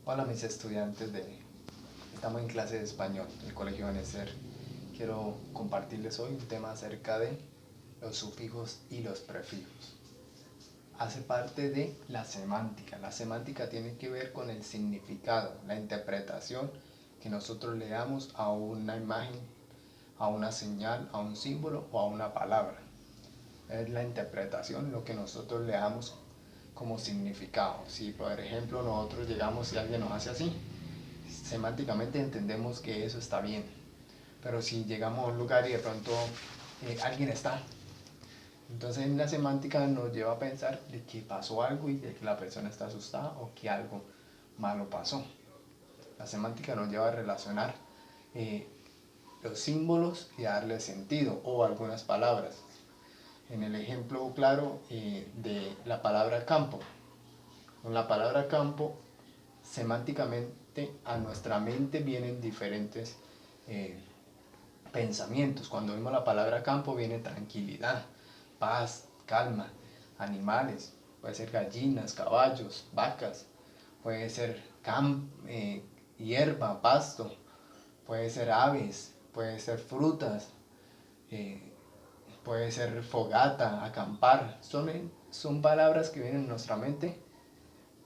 Hola mis estudiantes estamos en clase de español del Colegio Benecer. Quiero compartirles hoy un tema acerca de los sufijos y los prefijos. Hace parte de la semántica. La semántica tiene que ver con el significado, la interpretación que nosotros le damos a una imagen, a una señal, a un símbolo o a una palabra. Es la interpretación lo que nosotros le damos como significado. Si por ejemplo nosotros llegamos y alguien nos hace así, semánticamente entendemos que eso está bien. Pero si llegamos a un lugar y de pronto alguien está, entonces en la semántica nos lleva a pensar de que pasó algo y de que la persona está asustada o que algo malo pasó. La semántica nos lleva a relacionar los símbolos y a darle sentido o algunas palabras. En el ejemplo claro de la palabra campo. Con la palabra campo, semánticamente a nuestra mente vienen diferentes pensamientos. Cuando vemos la palabra campo viene tranquilidad, paz, calma, animales, puede ser gallinas, caballos, vacas, puede ser hierba, pasto, puede ser aves, puede ser frutas, puede ser fogata, acampar. Son palabras que vienen en nuestra mente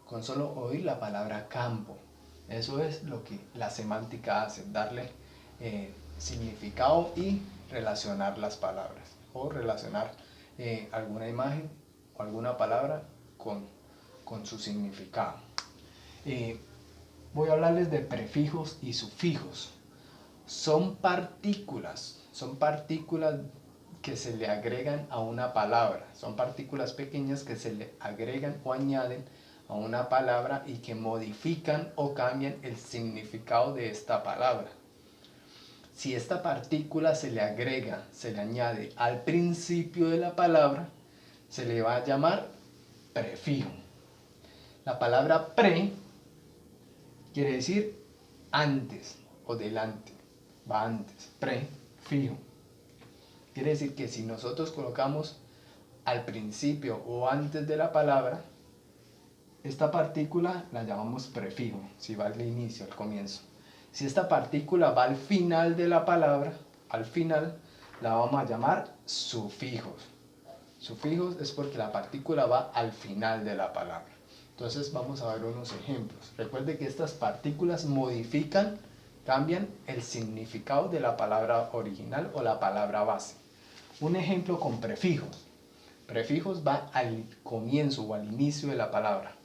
con solo oír la palabra campo. Eso es lo que la semántica hace, darle significado y relacionar las palabras o relacionar alguna imagen o alguna palabra con su significado. Voy a hablarles de prefijos y sufijos. Son partículas que se le agregan a una palabra, son partículas pequeñas que se le agregan o añaden a una palabra y que modifican o cambian el significado de esta palabra. Si esta partícula se le agrega, se le añade al principio de la palabra, se le va a llamar prefijo. La palabra pre quiere decir antes o delante, va antes, prefijo. Quiere decir que si nosotros colocamos al principio o antes de la palabra, esta partícula la llamamos prefijo, si va al inicio, al comienzo. Si esta partícula va al final de la palabra, al final, la vamos a llamar sufijos. Sufijos es porque la partícula va al final de la palabra. Entonces vamos a ver unos ejemplos. Recuerde que estas partículas modifican, cambian el significado de la palabra original o la palabra base. Un ejemplo con prefijos. Prefijos va al comienzo o al inicio de la palabra.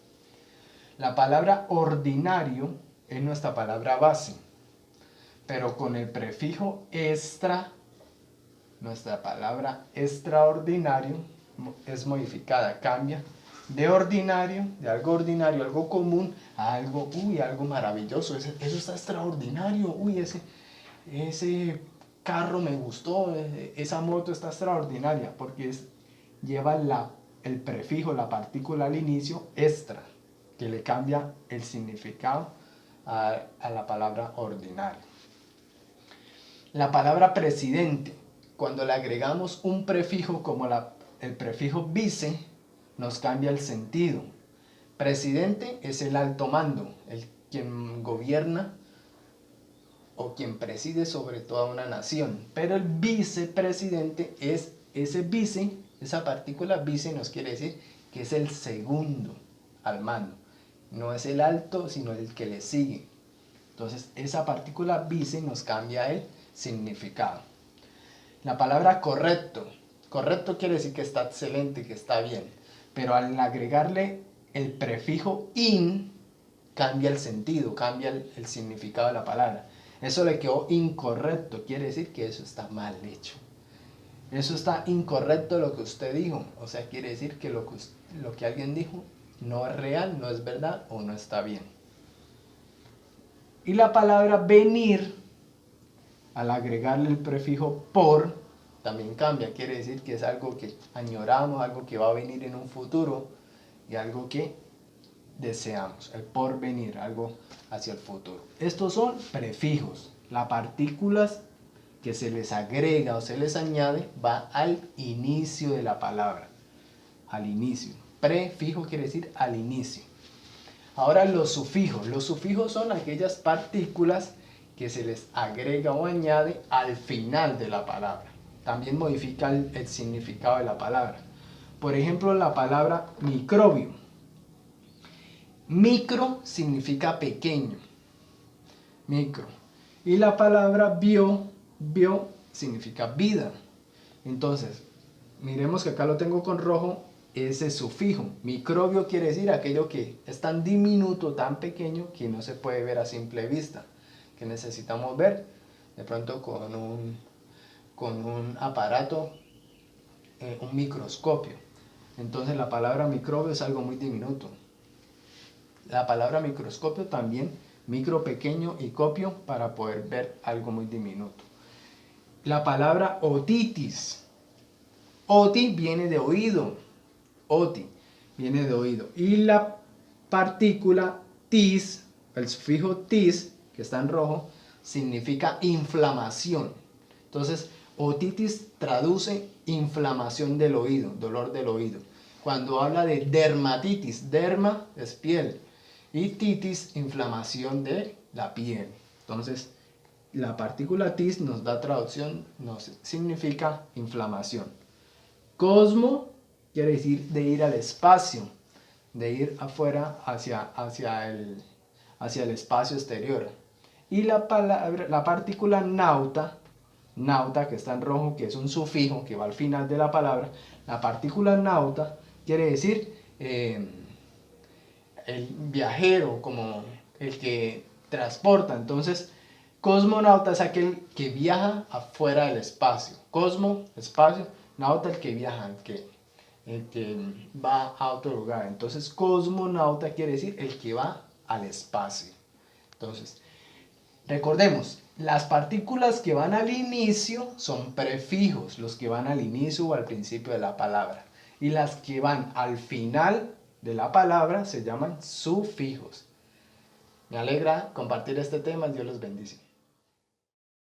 La palabra ordinario es nuestra palabra base, pero con el prefijo extra, nuestra palabra extraordinario es modificada, cambia de ordinario, de algo ordinario, algo común, a algo, algo maravilloso, eso está extraordinario, ese carro me gustó, esa moto está extraordinaria, porque lleva el prefijo, la partícula al inicio, extra, que le cambia el significado a la palabra ordinario. La palabra presidente, cuando le agregamos un prefijo como el prefijo vice, nos cambia el sentido. Presidente es el alto mando, quien gobierna o quien preside sobre toda una nación, pero el vicepresidente es ese vice, esa partícula vice nos quiere decir que es el segundo al mando, no es el alto sino el que le sigue. Entonces esa partícula vice nos cambia el significado. La palabra correcto, correcto quiere decir que está excelente, que está bien, pero al agregarle el prefijo in cambia el sentido, cambia el significado de la palabra. Eso le quedó incorrecto, quiere decir que eso está mal hecho. Eso está incorrecto lo que usted dijo, o sea, quiere decir que lo que alguien dijo no es real, no es verdad o no está bien. Y la palabra venir, al agregarle el prefijo por, también cambia, quiere decir que es algo que añoramos, algo que va a venir en un futuro y algo que deseamos, el porvenir, algo hacia el futuro. Estos son prefijos, las partículas que se les agrega o se les añade va al inicio de la palabra, al inicio. Prefijo quiere decir al inicio. Ahora los sufijos. Los sufijos son aquellas partículas que se les agrega o añade al final de la palabra. También modifica el significado de la palabra. Por ejemplo, la palabra microbio. Micro significa pequeño. Micro. Y la palabra bio significa vida. Entonces, miremos que acá lo tengo con rojo, ese sufijo. Microbio quiere decir aquello que es tan diminuto, tan pequeño, que no se puede ver a simple vista, que necesitamos ver de pronto con un aparato, un microscopio. Entonces la palabra microbio es algo muy diminuto. La palabra microscopio también, micro, pequeño, y copio, para poder ver algo muy diminuto. La palabra otitis. Oti viene de oído. Oti viene de oído. Y la partícula tis, el sufijo tis, que está en rojo, significa inflamación. Entonces, otitis traduce inflamación del oído, dolor del oído. Cuando habla de dermatitis, derma es piel, y titis, inflamación de la piel. Entonces, la partícula tis nos da traducción, nos significa inflamación. Cosmo quiere decir de ir al espacio, de ir afuera hacia el espacio exterior. Y la partícula nauta, que está en rojo, que es un sufijo que va al final de la palabra, la partícula nauta quiere decir el viajero, como el que transporta. Entonces, cosmonauta es aquel que viaja afuera del espacio. Cosmo, espacio, nauta, el que viaja, el que va a otro lugar. Entonces, cosmonauta quiere decir el que va al espacio. Entonces, recordemos, las partículas que van al inicio son prefijos, los que van al inicio o al principio de la palabra. Y las que van al final de la palabra se llaman sufijos. Me alegra compartir este tema. Dios los bendice.